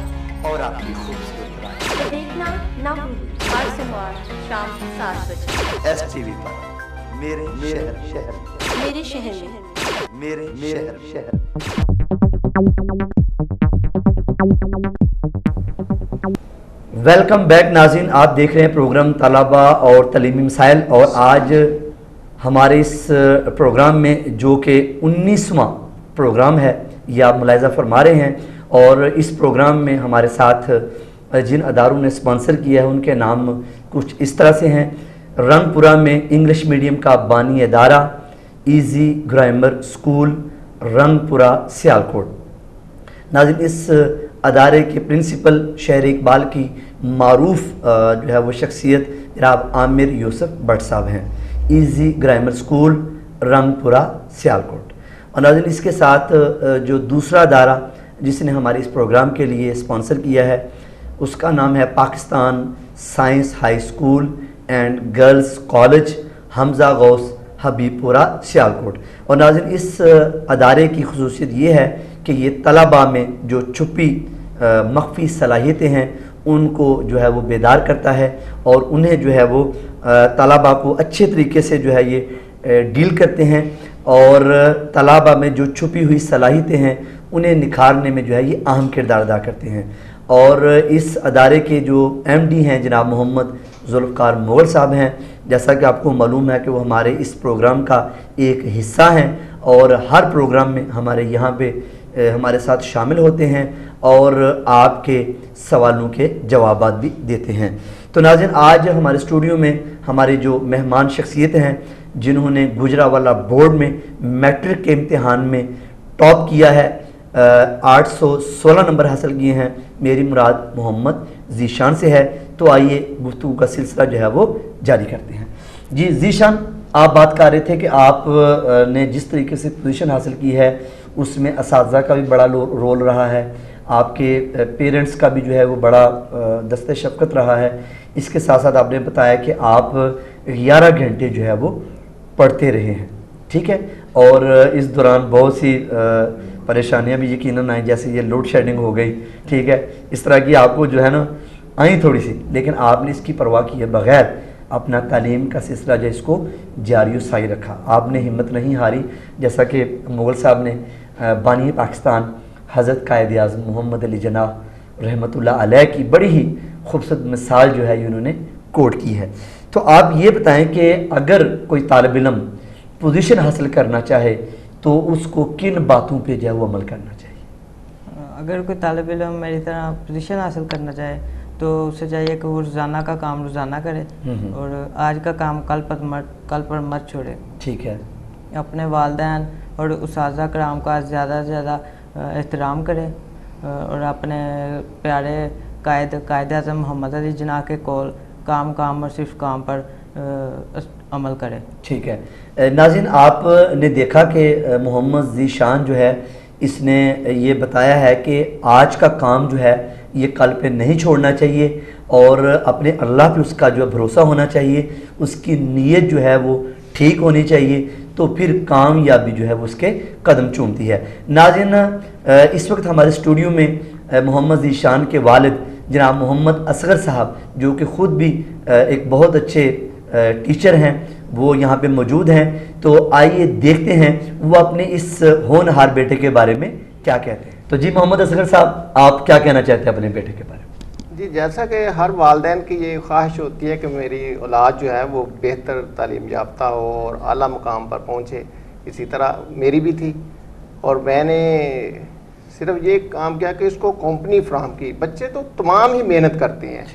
اور آپ کی خوبصورت رائے. دیکھنا نہ بھولیں ہر سوموار شام 7 بجے ایس ٹی وی پر میرے شہر میرے شہر میں. میرے شہر. ویلکم بیک ناظرین، آپ دیکھ رہے ہیں پروگرام طلباء اور تعلیمی مسائل، اور آج ہمارے اس پروگرام میں جو کہ 19واں پروگرام ہے یہ آپ ملاحظہ فرما رہے ہیں، اور اس پروگرام میں ہمارے ساتھ جن اداروں نے سپانسر کیا ہے ان کے نام کچھ اس طرح سے ہیں: رنگ پورہ میں انگلش میڈیم کا بانی ادارہ ایزی گرامر سکول، رنگ پورہ سیالکوٹ. ناظرین، اس ادارے کے پرنسپل شہر اقبال کی معروف جو ہے وہ شخصیت جناب عامر یوسف بٹ صاحب ہیں. ایزی گرامر سکول، رنگ پورہ سیالکوٹ. اور ناظرین، اس کے ساتھ جو دوسرا ادارہ جس نے ہمارے اس پروگرام کے لیے سپانسر کیا ہے اس کا نام ہے Pakistan science high school and girls college, Hamza Ghaus, Habibpura Sialkot. اور ناظرین، اس ادارے کی خصوصیت یہ ہے کہ یہ طلباء میں جو چھپی مخفی صلاحیتیں ہیں ان کو جو ہے وہ بیدار کرتا ہے، اور انہیں جو ہے وہ طلباء کو اچھے طریقے سے جو ہے یہ ڈیل کرتے ہیں، اور طلباء میں جو چھپی ہوئی صلاحیتیں ہیں انہیں نکھارنے میں جو ہے یہ اہم کردار ادا کرتے ہیں. اور اس ادارے کے جو ایم ڈی ہیں جناب محمد ذوالفقار مغل صاحب ہیں، جیسا کہ آپ کو معلوم ہے کہ وہ ہمارے اس پروگرام کا ایک حصہ ہیں، اور ہر پروگرام میں ہمارے یہاں پہ ہمارے ساتھ شامل ہوتے ہیں اور آپ کے سوالوں کے جوابات بھی دیتے ہیں. تو ناظرین، آج ہمارے اسٹوڈیو میں ہمارے جو مہمان شخصیتیں ہیں جنہوں نے گجرانوالہ بورڈ میں میٹرک کے امتحان میں ٹاپ کیا ہے، 816 نمبر حاصل کیے ہیں، میری مراد محمد ذیشان سے ہے. تو آئیے گفتگو کا سلسلہ جو ہے وہ جاری کرتے ہیں. جی ذیشان، آپ بات کر رہے تھے کہ آپ نے جس طریقے سے پوزیشن حاصل کی ہے اس میں اساتذہ کا بھی بڑا رول رہا ہے، آپ کے پیرنٹس کا بھی جو ہے وہ بڑا دست شفقت رہا ہے. اس کے ساتھ ساتھ آپ نے بتایا کہ آپ 11 گھنٹے جو ہے وہ پڑھتے رہے ہیں، ٹھیک ہے، اور اس دوران بہت سی پریشانیاں بھی یقیناً آئیں، جیسے یہ لوڈ شیڈنگ ہو گئی، ٹھیک ہے، اس طرح کی آپ کو جو ہے نا آئیں تھوڑی سی، لیکن آپ نے اس کی پرواہ کیے بغیر اپنا تعلیم کا سلسلہ جو اس کو جاری و ساری رکھا. آپ نے ہمت نہیں ہاری، جیسا کہ مغل صاحب نے بانی پاکستان حضرت قائد اعظم محمد علی جناح رحمۃ اللہ علیہ کی بڑی ہی خوبصورت مثال جو ہے انہوں نے کوٹ کی ہے. تو آپ یہ بتائیں کہ اگر کوئی طالب علم پوزیشن حاصل کرنا چاہے تو اس کو کن باتوں پہ جو ہے وہ عمل کرنا چاہیے؟ اگر کوئی طالب علم میری طرح پوزیشن حاصل کرنا چاہے تو اسے چاہیے کہ وہ روزانہ کا کام روزانہ کرے، اور آج کا کام کل پر مت چھوڑے. ٹھیک ہے. اپنے والدین اور اساتذہ کرام کا زیادہ سے زیادہ احترام کرے، اور اپنے پیارے قائد اعظم محمد علی جناح کے قول کام اور صرف کام پر عمل کرے. ٹھیک ہے. ناظرین، آپ نے دیکھا کہ محمد ذیشان جو ہے اس نے یہ بتایا ہے کہ آج کا کام جو ہے یہ کل پہ نہیں چھوڑنا چاہیے، اور اپنے اللہ پہ اس کا جو بھروسہ ہونا چاہیے، اس کی نیت جو ہے وہ ٹھیک ہونی چاہیے، تو پھر کامیابی جو ہے وہ اس کے قدم چومتی ہے. ناظرین، اس وقت ہمارے اسٹوڈیو میں محمد ذیشان کے والد جناب محمد اصغر صاحب، جو کہ خود بھی ایک بہت اچھے ٹیچر ہیں، وہ یہاں پہ موجود ہیں. تو آئیے دیکھتے ہیں وہ اپنے اس ہونہار بیٹے کے بارے میں کیا کہتے ہیں. تو جی محمد اصغر صاحب، آپ کیا کہنا چاہتے ہیں اپنے بیٹے کے بارے میں؟ جی، جیسا کہ ہر والدین کی یہ خواہش ہوتی ہے کہ میری اولاد جو ہے وہ بہتر تعلیم یافتہ ہو اور اعلیٰ مقام پر پہنچے، اسی طرح میری بھی تھی، اور میں نے صرف یہ کام کیا کہ اس کو کمپنی فراہم کی. بچے تو تمام ہی محنت کرتے ہیں،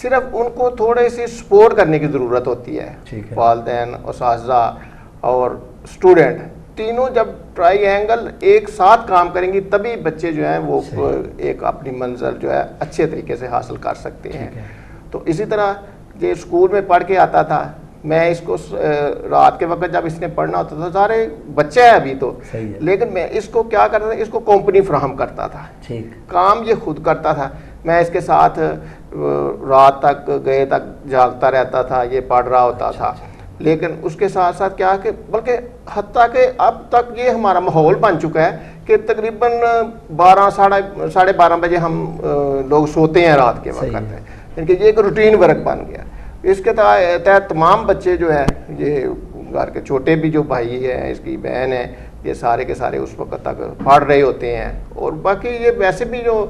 صرف ان کو تھوڑے سی سپورٹ کرنے کی ضرورت ہوتی ہے. والدین، اساتذہ اور اسٹوڈنٹ تینوں جب ٹرائی اینگل ایک ساتھ کام کریں گی تبھی بچے جو ہیں وہ ایک اپنی منزل جو ہے اچھے طریقے سے حاصل کر سکتے ہیں. تو اسی طرح یہ اسکول میں پڑھ کے آتا تھا، میں اس کو رات کے وقت جب اس نے پڑھنا ہوتا تھا، سارے بچے ہیں ابھی تو، لیکن میں اس کو کیا کرتا تھا، اس کو کمپنی فراہم کرتا تھا، کام یہ خود کرتا تھا. میں اس کے ساتھ رات تک گئے تک جاگتا رہتا تھا، یہ پڑھ رہا ہوتا تھا. لیکن اس کے ساتھ ساتھ کیا کہ بلکہ حتیٰ کہ اب تک یہ ہمارا ماحول بن چکا ہے کہ تقریباً 12-12:30 بجے ہم لوگ سوتے ہیں رات کے وقت، یعنی کہ یہ ایک روٹین ورک بن گیا. اس کے تحت تمام بچے جو ہیں، یہ گھر کے چھوٹے بھی جو بھائی ہیں، اس کی بہن ہے، یہ سارے کے سارے اس وقت تک پڑھ رہے ہوتے ہیں. اور باقی یہ ویسے بھی جو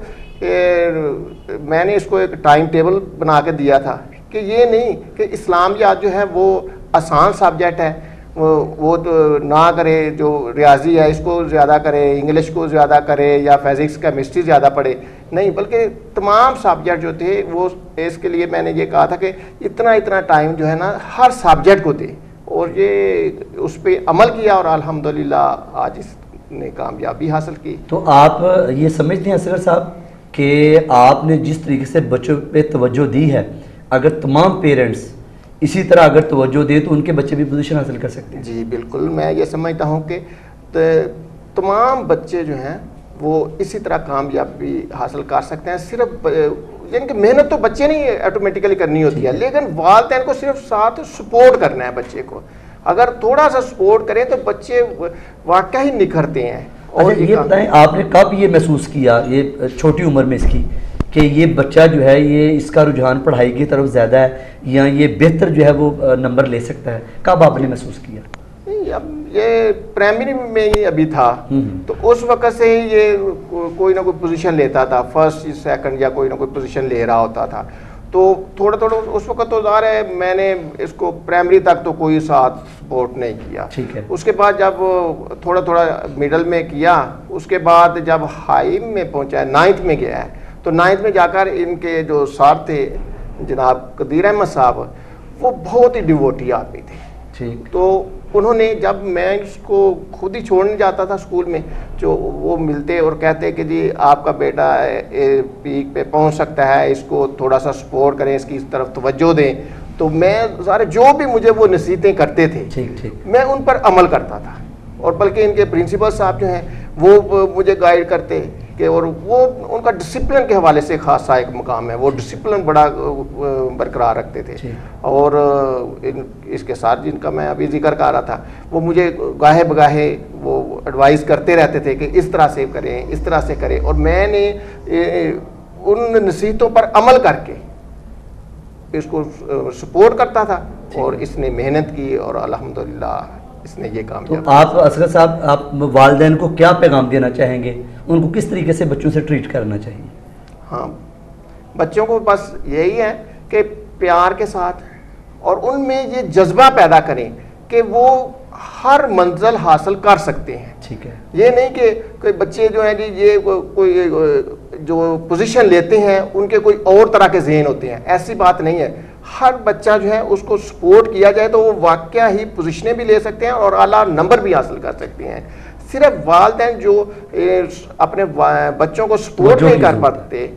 میں نے اس کو ایک ٹائم ٹیبل بنا کے دیا تھا کہ یہ نہیں کہ اسلامیات جو ہے وہ آسان سبجیکٹ ہے, وہ تو نہ کرے, جو ریاضی ہے اس کو زیادہ کرے, انگلش کو زیادہ کرے, یا فزکس کیمسٹری زیادہ پڑھے, نہیں, بلکہ تمام سبجیکٹ جو تھے وہ اس کے لیے میں نے یہ کہا تھا کہ اتنا ٹائم جو ہے نا ہر سبجیکٹ کو دے, اور یہ اس پہ عمل کیا اور الحمدللہ آج اس نے کامیابی حاصل کی. تو آپ یہ سمجھتے ہیں اصغر صاحب کہ آپ نے جس طریقے سے بچوں پہ توجہ دی ہے, اگر تمام پیرنٹس اسی طرح اگر توجہ دے تو ان کے بچے بھی پوزیشن حاصل کر سکتے ہیں؟ جی بالکل, میں یہ سمجھتا ہوں کہ تمام بچے جو ہیں وہ اسی طرح کامیابی حاصل کر سکتے ہیں. صرف یعنی کہ محنت تو بچے نہیں آٹومیٹیکلی کرنی ہوتی ہے, لیکن والدین کو صرف ساتھ سپورٹ کرنا ہے بچے کو. اگر تھوڑا سا سپورٹ کریں تو بچے واقعی نکھرتے ہیں. اور یہ بتائیں آپ نے کب یہ محسوس کیا, یہ چھوٹی عمر میں اس کی, کہ یہ بچہ جو ہے یہ اس کا رجحان پڑھائی کی طرف زیادہ ہے یا یہ بہتر جو ہے وہ نمبر لے سکتا ہے, کب آپ نے محسوس کیا؟ اب یہ پرائمری میں ہی ابھی تھا, تو اس وقت سے ہی یہ کوئی نہ کوئی پوزیشن لیتا تھا, فرسٹ سیکنڈ یا کوئی نہ کوئی پوزیشن لے رہا ہوتا تھا. تو تھوڑا اس وقت تو ظاہر ہے میں نے اس کو پرائمری تک تو کوئی ساتھ سپورٹ نہیں کیا. اس کے بعد جب تھوڑا مڈل میں کیا, اس کے بعد جب ہائی میں پہنچا ہے, 9th میں گیا ہے, تو 9th میں جا کر ان کے جو سر تھے جناب قدیر احمد صاحب, وہ بہت ہی ڈیووٹی آدمی تھے. تو انہوں نے, جب میں اس کو خود ہی چھوڑنے جاتا تھا اسکول میں, جو وہ ملتے اور کہتے کہ جی آپ کا بیٹا پیک پہ پہنچ سکتا ہے, اس کو تھوڑا سا سپورٹ کریں, اس کی طرف توجہ دیں, تو میں سارے جو بھی مجھے وہ نصیحتیں کرتے تھے میں ان پر عمل کرتا تھا. اور بلکہ ان کے پرنسپل صاحب جو ہیں وہ مجھے گائیڈ کرتے کہ, اور وہ ان کا ڈسپلن کے حوالے سے خاصا ایک مقام ہے, وہ ڈسپلن بڑا برقرار رکھتے تھے. اور اس کے ساتھ جن کا میں ابھی ذکر کر رہا تھا, وہ مجھے گاہے بگاہے وہ ایڈوائز کرتے رہتے تھے کہ اس طرح سے کریں, اس طرح سے کریں, اور میں نے ان نصیحتوں پر عمل کر کے اس کو سپورٹ کرتا تھا, اور اس نے محنت کی اور الحمدللہ اس نے یہ کام کیا. تو آپ اصغر صاحب, آپ والدین کو کیا پیغام دینا چاہیں گے, ان کو کس طریقے سے بچوں سے ٹریٹ کرنا چاہیے؟ ہاں, بچوں کو بس یہی ہے کہ پیار کے ساتھ, اور ان میں یہ جذبہ پیدا کریں کہ وہ ہر منزل حاصل کر سکتے ہیں. ٹھیک ہے, یہ نہیں کہ کوئی بچے جو ہیں جی یہ کوئی جو پوزیشن لیتے ہیں ان کے کوئی اور طرح کے ذہن ہوتے ہیں, ایسی بات نہیں ہے. ہر بچہ جو ہے اس کو سپورٹ کیا جائے تو وہ واقعہ ہی پوزیشنیں بھی لے سکتے ہیں اور اعلیٰ نمبر بھی حاصل کر سکتے ہیں. صرف والدین جو اپنے بچوں کو سپورٹ نہیں کر پاتے,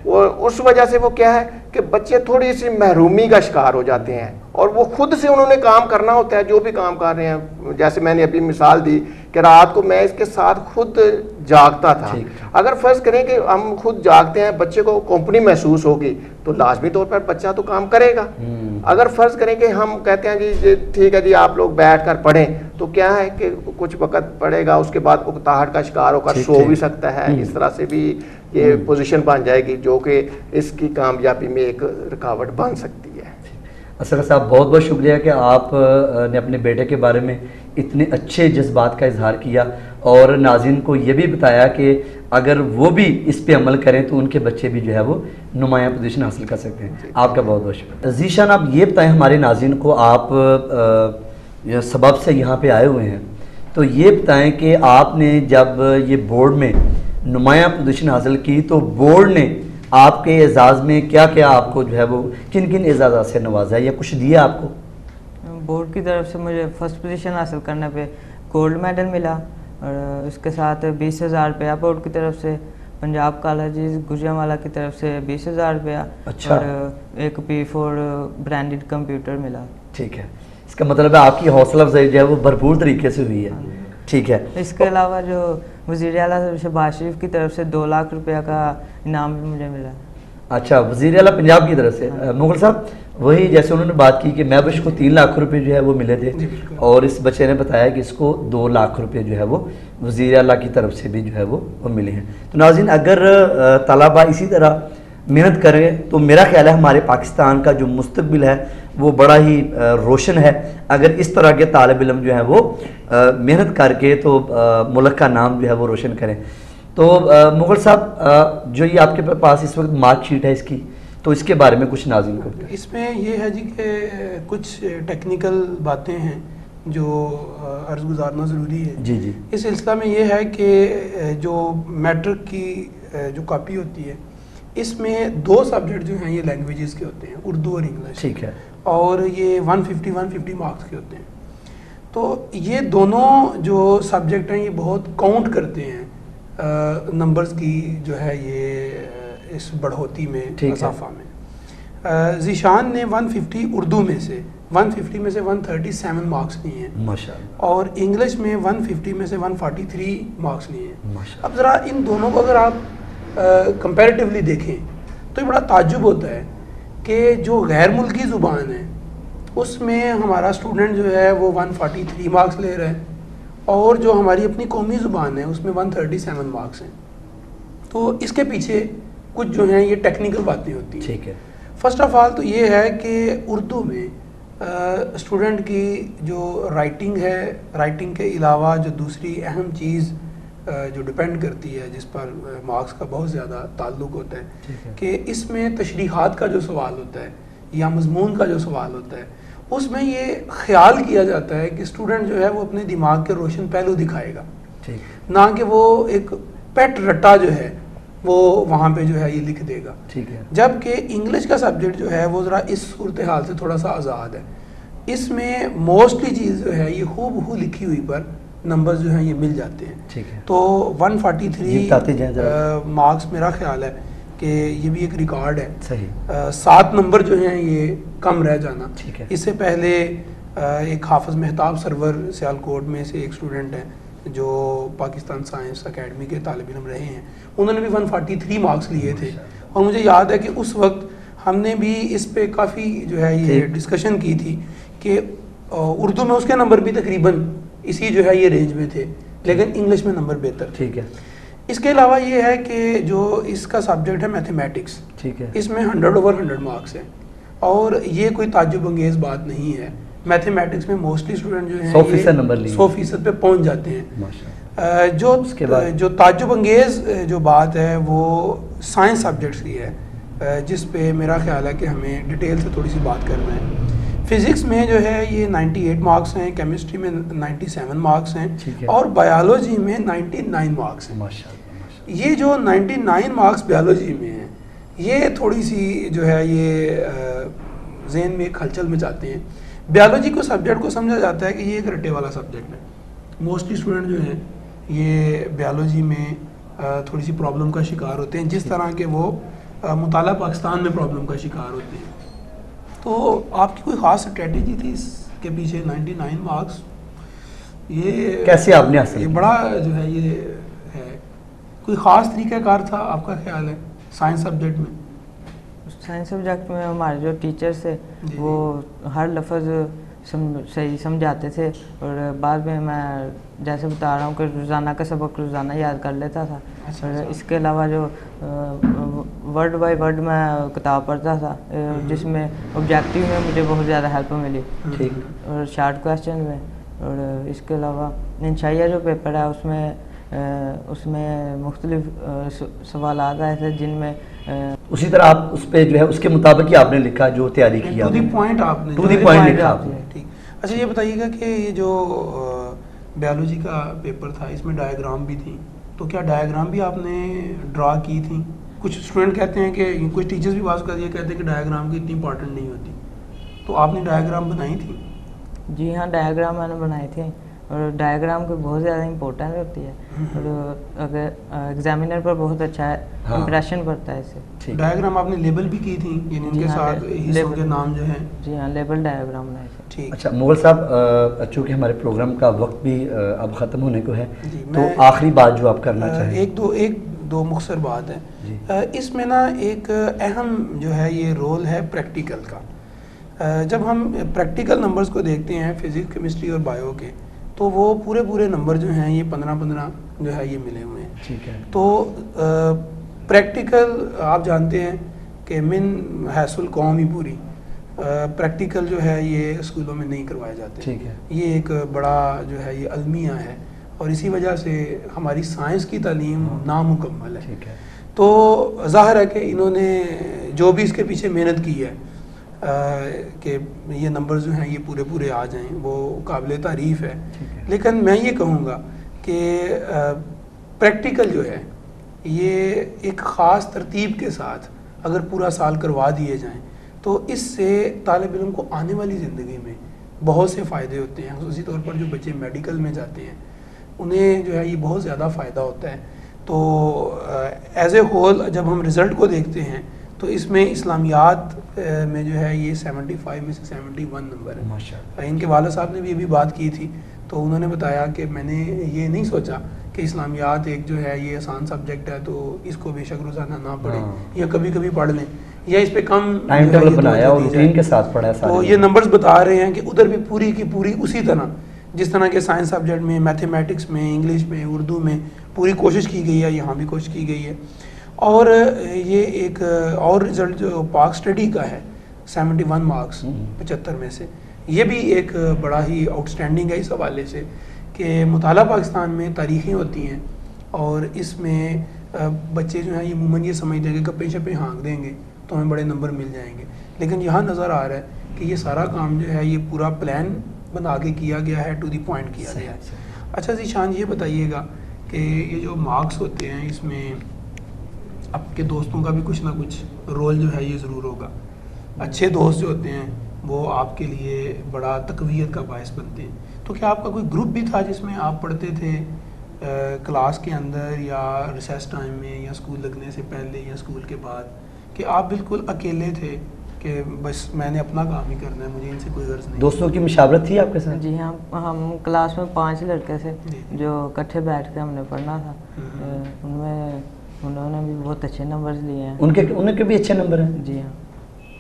اس وجہ سے وہ کیا ہے کہ بچے تھوڑی سی محرومی کا شکار ہو جاتے ہیں, اور وہ خود سے انہوں نے کام کرنا ہوتا ہے جو بھی کام کر رہے ہیں. جیسے میں نے ابھی مثال دی کہ رات کو میں اس کے ساتھ خود جاگتا تھا. اگر فرض کریں کہ ہم خود جاگتے ہیں, بچے کو کمپنی محسوس ہوگی تو لازمی طور پر بچہ تو کام کرے گا. اگر فرض کریں کہ ہم کہتے ہیں جی ٹھیک ہے جی آپ لوگ بیٹھ کر پڑھیں, تو کیا ہے کہ کچھ وقت پڑھے گا, اس کے بعد اکتاہٹ کا شکار ہو کر سو بھی سکتا ہے. اس طرح سے بھی یہ پوزیشن بن جائے گی جو کہ اس کی کامیابی میں ایک رکاوٹ بن سکتی ہے. اصغر صاحب بہت بہت شکریہ کہ آپ نے اپنے بیٹے کے بارے میں اتنے اچھے جذبات کا اظہار کیا, اور ناظرین کو یہ بھی بتایا کہ اگر وہ بھی اس پہ عمل کریں تو ان کے بچے بھی جو ہے وہ نمایاں پوزیشن حاصل کر سکتے ہیں. آپ کا بہت بہت شکریہ. ذیشان, آپ یہ بتائیں ہمارے ناظرین کو, آپ سبب سے یہاں پہ آئے ہوئے ہیں, تو یہ بتائیں کہ آپ نے جب یہ بورڈ میں نمایاں پوزیشن حاصل کی تو بورڈ نے آپ کے اعزاز میں کیا کیا آپ کو جو ہے وہ کن کن اعزازات سے نوازا ہے یا کچھ دیا آپ کو؟ بورڈ کی طرف سے مجھے فرسٹ پوزیشن حاصل کرنے پہ گولڈ میڈل ملا, اور اس کے ساتھ 20,000 روپیہ بورڈ کی طرف سے, پنجاب کالجز گجرانوالہ کی طرف سے 20,000 روپیہ, اور ایک P4 برانڈڈ کمپیوٹر ملا. ٹھیک ہے, اس کا مطلب ہے آپ کی حوصلہ افزائی جو ہے وہ بھرپور طریقے سے ہوئی ہے. ٹھیک ہے, اس کے علاوہ جو وزیر اعلیٰ شہباز شریف کی طرف سے 2 لاکھ روپیہ کا انعام بھی مجھے ملا. اچھا, وزیر اعلیٰ پنجاب کی طرف سے. مغل صاحب, وہی جیسے انہوں نے بات کی کہ محبوش کو 3 لاکھ روپے جو ہے وہ ملے تھے, اور اس بچے نے بتایا کہ اس کو 2 لاکھ روپے جو ہے وہ وزیر اعلیٰ کی طرف سے بھی جو ہے وہ ملے ہیں. تو ناظرین, اگر طلبہ اسی طرح محنت کریں تو میرا خیال ہے ہمارے پاکستان کا جو مستقبل ہے وہ بڑا ہی روشن ہے. اگر اس طرح کے طالب علم جو ہیں وہ محنت کر کے تو ملک کا نام جو ہے وہ روشن کریں. تو مغل صاحب جو یہ آپ کے پاس اس وقت مارک شیٹ ہے اس کی, تو اس کے بارے میں کچھ ناظرین کرتے ہیں. اس میں یہ ہے جی کہ کچھ ٹیکنیکل باتیں ہیں جو عرض گزارنا ضروری ہے. جی جی. اس سلسلہ میں یہ ہے کہ جو میٹرک کی جو کاپی ہوتی ہے اس میں 2 سبجیکٹ جو ہیں یہ لینگویجز کے ہوتے ہیں, اردو اور انگلش. ٹھیک ہے. اور یہ 150 مارکس کے ہوتے ہیں. تو یہ دونوں جو سبجیکٹ ہیں یہ بہت کاؤنٹ کرتے ہیں نمبرز کی جو ہے یہ اس بڑھوتی میں, اضافہ میں. ذیشان نے 150 اردو میں سے 150 میں سے 137 مارکس لیے ہیں ماشاءاللہ, اور انگلش میں 150 میں سے 143 مارکس لیے ہیں. اب ذرا ان دونوں کو اگر آپ کمپیریٹیولی دیکھیں تو یہ بڑا تعجب ہوتا ہے کہ جو غیر ملکی زبان ہے اس میں ہمارا اسٹوڈنٹ جو ہے وہ 143 مارکس لے رہا ہے, اور جو ہماری اپنی قومی زبان ہے اس میں 137 مارکس ہیں. تو اس کے پیچھے کچھ جو ہیں یہ ٹیکنیکل باتیں ہوتی ہیں. ٹھیک ہے. فرسٹ آف آل تو یہ ہے کہ اردو میں اسٹوڈنٹ کی جو رائٹنگ ہے, رائٹنگ کے علاوہ جو دوسری اہم چیز جو ڈپینڈ کرتی ہے جس پر مارکس کا بہت زیادہ تعلق ہوتا ہے کہ اس میں تشریحات کا جو سوال ہوتا ہے یا مضمون کا جو سوال ہوتا ہے اس میں یہ خیال کیا جاتا ہے کہ اسٹوڈنٹ جو ہے وہ اپنے دماغ کے روشن پہلو دکھائے گا, نہ کہ وہ ایک پیٹ رٹا جو ہے وہ وہاں پہ جو ہے یہ لکھ دے گا. جبکہ انگلش کا سبجیکٹ جو ہے وہ ذرا اس صورتحال سے تھوڑا سا آزاد ہے. اس میں موسٹلی چیز جو ہے یہ ہو لکھی ہوئی پر نمبر جو ہیں یہ مل جاتے ہیں. تو 143 مارکس میرا خیال ہے کہ یہ بھی ایک ریکارڈ ہے. 7 نمبر جو ہیں یہ کم رہ جانا. اس سے پہلے ایک حافظ مہتاب سرور سیالکوٹ میں سے ایک اسٹوڈنٹ ہیں جو پاکستان سائنس اکیڈمی کے طالب علم رہے ہیں, انہوں نے بھی 143 مارکس لیے تھے. اور مجھے یاد ہے کہ اس وقت ہم نے بھی اس پہ کافی جو ہے یہ ڈسکشن کی تھی کہ اردو میں اس کے نمبر بھی تقریباً اسی جو ہے یہ رینج میں تھے, لیکن انگلش میں نمبر بہتر. ٹھیک ہے. اس کے علاوہ یہ ہے کہ جو اس کا سبجیکٹ ہے میتھمیٹکس, اس میں 100/100 مارکس ہیں, اور یہ کوئی تعجب انگیز بات نہیں ہے. میتھمیٹکس میں موسٹلی اسٹوڈنٹ جو ہیں 100% پہ پہنچ جاتے ہیں. جو تعجب انگیز جو بات ہے وہ سائنس سبجیکٹس کی ہے جس پہ میرا خیال ہے کہ ہمیں ڈیٹیل سے تھوڑی سی بات کرنا ہے. فزکس میں جو ہے یہ 98 مارکس ہیں, کیمسٹری میں 97 مارکس ہیں, اور بایولوجی میں 99 مارکس ہیں. یہ جو 99 مارکس بایولوجی میں ہیں یہ تھوڑی سی جو ہے یہ ذہن میں ایک ہلچل مچاتے ہیں. بیالوجی کو سبجیکٹ کو سمجھا جاتا ہے کہ یہ ایک رٹے والا سبجیکٹ ہے. موسٹلی اسٹوڈنٹ جو ہیں یہ بیالوجی میں تھوڑی سی پرابلم کا شکار ہوتے ہیں, جس طرح کہ وہ مطالعہ پاکستان میں پرابلم کا شکار ہوتے ہیں. تو آپ کی کوئی خاص اسٹریٹجی تھی اس کے پیچھے 99 مارکس یہ کیسے آپ نے حاصل؟ یہ بڑا جو ہے یہ ہے, کوئی خاص طریقہ کار تھا آپ کا خیال ہے سائنس سبجیکٹ میں؟ سائنس سبجیکٹ میں ہمارے جو ٹیچرس تھے وہ ہر لفظ صحیح سمجھاتے تھے, اور بعد میں جیسے بتا رہا ہوں کہ روزانہ کا سبق روزانہ یاد کر لیتا تھا. اور اس کے علاوہ جو ورڈ بائی ورڈ میں کتاب پڑھتا تھا جس میں آبجیکٹیو میں مجھے بہت زیادہ ہیلپ ملی, اور شارٹ کویسچن میں. اور اس کے علاوہ انشائیہ جو پیپر ہے اس میں مختلف سوالات آئے تھے جن میں اسی طرح آپ اس پہ جو ہے اس کے مطابق ہی آپ نے لکھا جو تیاری کیا, ٹو دی پوائنٹ آپ نے لکھا آپ نے. ٹھیک. اچھا یہ بتائیے گا کہ یہ جو بیالوجی کا پیپر تھا اس میں ڈائیگرام بھی تھی, تو کیا ڈائیگرام بھی آپ نے ڈرا کی تھی؟ کچھ اسٹوڈنٹ کہتے ہیں کہ کچھ ٹیچرز بھی بعض یہ کہتے ہیں کہ ڈائیگرام کی اتنی امپورٹنٹ نہیں ہوتی, تو آپ نے ڈائیگرام بنائی تھی؟ جی ہاں, ڈائیگرام میں نے بنائی تھی, اور ڈائیگرام کو بہت زیادہ امپورٹنٹ ہوتی ہے, اور اگر ایگزامینر پر بہت اچھا امپریشن پڑتا ہے اس سے. ڈائیگرام آپ نے لیبل بھی کی تھی یعنی ان کے ساتھ حصوں کے نام جو ہیں؟ جی ہاں, لیبل ڈائیگرام بنائے تھے. ٹھیک. اچھا مغل صاحب, چونکہ ہمارے پروگرام کا وقت بھی اب ختم ہونے کو ہے, تو آخری بات جو آپ کرنا چاہیں. ایک دو مختصر بات ہے اس میں نا. ایک اہم جو ہے یہ رول ہے پریکٹیکل کا. جب ہم پریکٹیکل نمبرز کو دیکھتے ہیں فزکس, کیمسٹری اور بایو کے, تو وہ پورے نمبر جو ہیں یہ 15 جو ہے یہ ملے ہوئے ہیں. ٹھیک ہے. تو پریکٹیکل آپ جانتے ہیں کہ من حیث القوم ہی پوری پریکٹیکل جو ہے یہ اسکولوں میں نہیں کروائے جاتے. ٹھیک ہے. یہ ایک بڑا جو ہے یہ المیہ ہے اور اسی وجہ سے ہماری سائنس کی تعلیم نامکمل ہے. ٹھیک ہے. تو ظاہر ہے کہ انہوں نے جو بھی اس کے پیچھے محنت کی ہے کہ یہ نمبرز جو ہیں یہ پورے پورے آ جائیں وہ قابل تعریف ہے. لیکن میں یہ کہوں گا کہ پریکٹیکل جو ہے یہ ایک خاص ترتیب کے ساتھ اگر پورا سال کروا دیے جائیں تو اس سے طالب علم کو آنے والی زندگی میں بہت سے فائدے ہوتے ہیں. خصوصی طور پر جو بچے میڈیکل میں جاتے ہیں انہیں جو ہے یہ بہت زیادہ فائدہ ہوتا ہے. تو ایز اے ہول جب ہم رزلٹ کو دیکھتے ہیں تو اس میں اسلامیات میں جو ہے یہ 75 میں سے 71 نمبر ہے. ماشاءاللہ. ان کے والد صاحب نے بھی ابھی بات کی تھی تو انہوں نے بتایا کہ میں نے یہ نہیں سوچا کہ اسلامیات ایک جو ہے یہ آسان سبجیکٹ ہے تو اس کو بے شک روزانہ نہ پڑھیں یا کبھی کبھی پڑھ لیں یا اس پہ کم ٹائم ٹیبل بنایا اور روٹین کے ساتھ پڑھا ہے. تو یہ نمبرز بتا رہے ہیں کہ ادھر بھی پوری کی پوری اسی طرح جس طرح کے سائنس سبجیکٹ میں میتھمیٹکس میں انگلش میں اردو میں پوری کوشش کی گئی ہے یہاں بھی کوشش کی گئی ہے. اور یہ ایک اور رزلٹ جو پاک اسٹڈی کا ہے 71 مارکس 75 میں سے یہ بھی ایک بڑا ہی آؤٹ اسٹینڈنگ ہے اس حوالے سے کہ مطالعہ پاکستان میں تاریخیں ہوتی ہیں اور اس میں بچے جو ہیں یہ عموماً یہ سمجھتے ہیں کہ گپے شپے ہانک دیں گے تو ہمیں بڑے نمبر مل جائیں گے. لیکن یہاں نظر آ رہا ہے کہ یہ سارا کام جو ہے یہ پورا پلان بنا کے کیا گیا ہے, ٹو دی پوائنٹ کیا گیا ہے. اچھا ذیشان یہ بتائیے گا کہ یہ جو مارکس ہوتے ہیں اس میں آپ کے دوستوں کا بھی کچھ نہ کچھ رول جو ہے یہ ضرور ہوگا. اچھے دوست جو ہوتے ہیں وہ آپ کے لیے بڑا تقویت کا باعث بنتے ہیں. تو کیا آپ کا کوئی گروپ بھی تھا جس میں آپ پڑھتے تھے کلاس کے اندر یا ریسیس ٹائم میں یا اسکول لگنے سے پہلے یا اسکول کے بعد, کہ آپ بالکل اکیلے تھے کہ بس میں نے اپنا کام ہی کرنا ہے, مجھے ان سے کوئی غرض نہیں؟ دوستوں کی مشاورت تھی آپ کے ساتھ؟ جی ہاں, ہم کلاس میں 5 لڑکے تھے جو اکٹھے بیٹھ کے ہم نے پڑھنا تھا. ان میں انہوں نے بھی بہت اچھے نمبرز لیے ہیں. ان کے بھی اچھے نمبر ہیں؟ جی ہاں.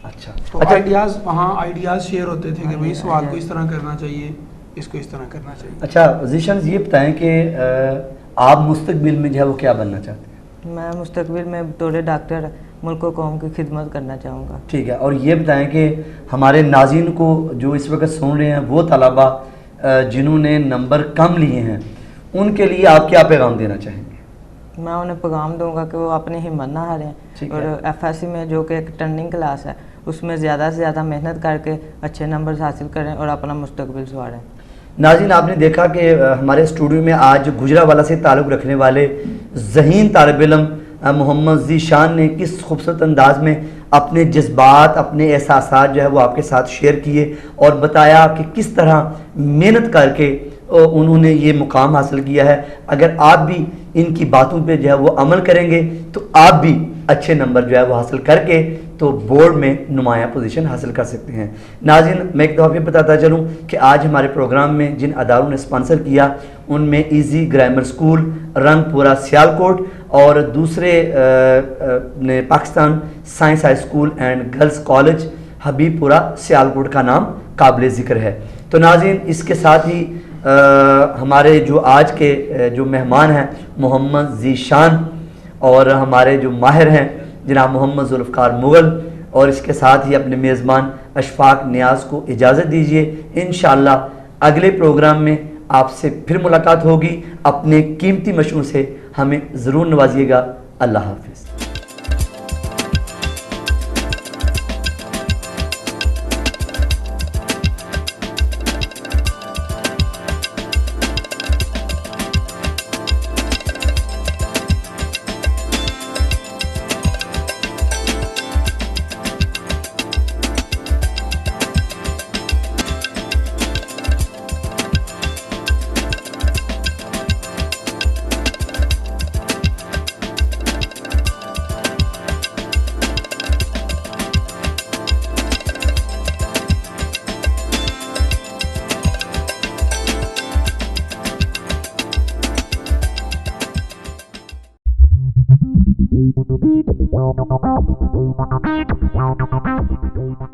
اچھا. تو آئیڈیاز وہاں آئیڈیاز شیئر ہوتے تھے کہ بھائی سوال کو اس طرح کرنا چاہیے, اس کو اس طرح کرنا چاہیے. اچھا ذیشان یہ بتائیں کہ آپ مستقبل میں جو ہے وہ کیا بننا چاہتے ہیں؟ میں مستقبل میں بطور ڈاکٹر ملک و قوم کی خدمت کرنا چاہوں گا. ٹھیک ہے. اور یہ بتائیں کہ ہمارے ناظرین کو جو اس وقت سن رہے ہیں وہ طلباء جنہوں نے نمبر کم لیے ہیں ان کے لیے آپ کیا پیغام دینا چاہیں گے؟ میں انہیں پیغام دوں گا کہ وہ اپنی ہمت نہ ہاریں اور ایف ایس سی میں جو کہ ایک ٹرننگ کلاس ہے اس میں زیادہ سے زیادہ محنت کر کے اچھے نمبرز حاصل کریں اور اپنا مستقبل سنواریں. ناظرین آپ نے دیکھا کہ ہمارے اسٹوڈیو میں آج گجرانوالہ سے تعلق رکھنے والے ذہین طالب علم محمد ذیشان نے کس خوبصورت انداز میں اپنے جذبات اپنے احساسات جو ہے وہ آپ کے ساتھ شیئر کیے اور بتایا کہ کس طرح محنت کر کے انہوں نے یہ مقام حاصل کیا ہے. اگر آپ بھی ان کی باتوں پہ جو ہے وہ عمل کریں گے تو آپ بھی اچھے نمبر جو ہے وہ حاصل کر کے تو بورڈ میں نمایاں پوزیشن حاصل کر سکتے ہیں. ناظرین میں ایک دفعہ بتاتا چلوں کہ آج ہمارے پروگرام میں جن اداروں نے اسپانسر کیا ان میں ایزی گرامر اسکول رنگ پورہ سیالکوٹ اور دوسرے نے Pakistan science high school and girls college Habibpura Sialkot کا نام قابل ذکر ہے. تو ناظرین اس کے ساتھ ہی ہمارے جو آج کے جو مہمان ہیں محمد ذیشان اور ہمارے جو ماہر ہیں جناب محمد ذوالفقار مغل اور اس کے ساتھ ہی اپنے میزبان اشفاق نیاز کو اجازت دیجیے. انشاءاللہ اگلے پروگرام میں آپ سے پھر ملاقات ہوگی. اپنے قیمتی مشوروں سے ہمیں ضرور نوازیے گا. اللہ حافظ. Thank you.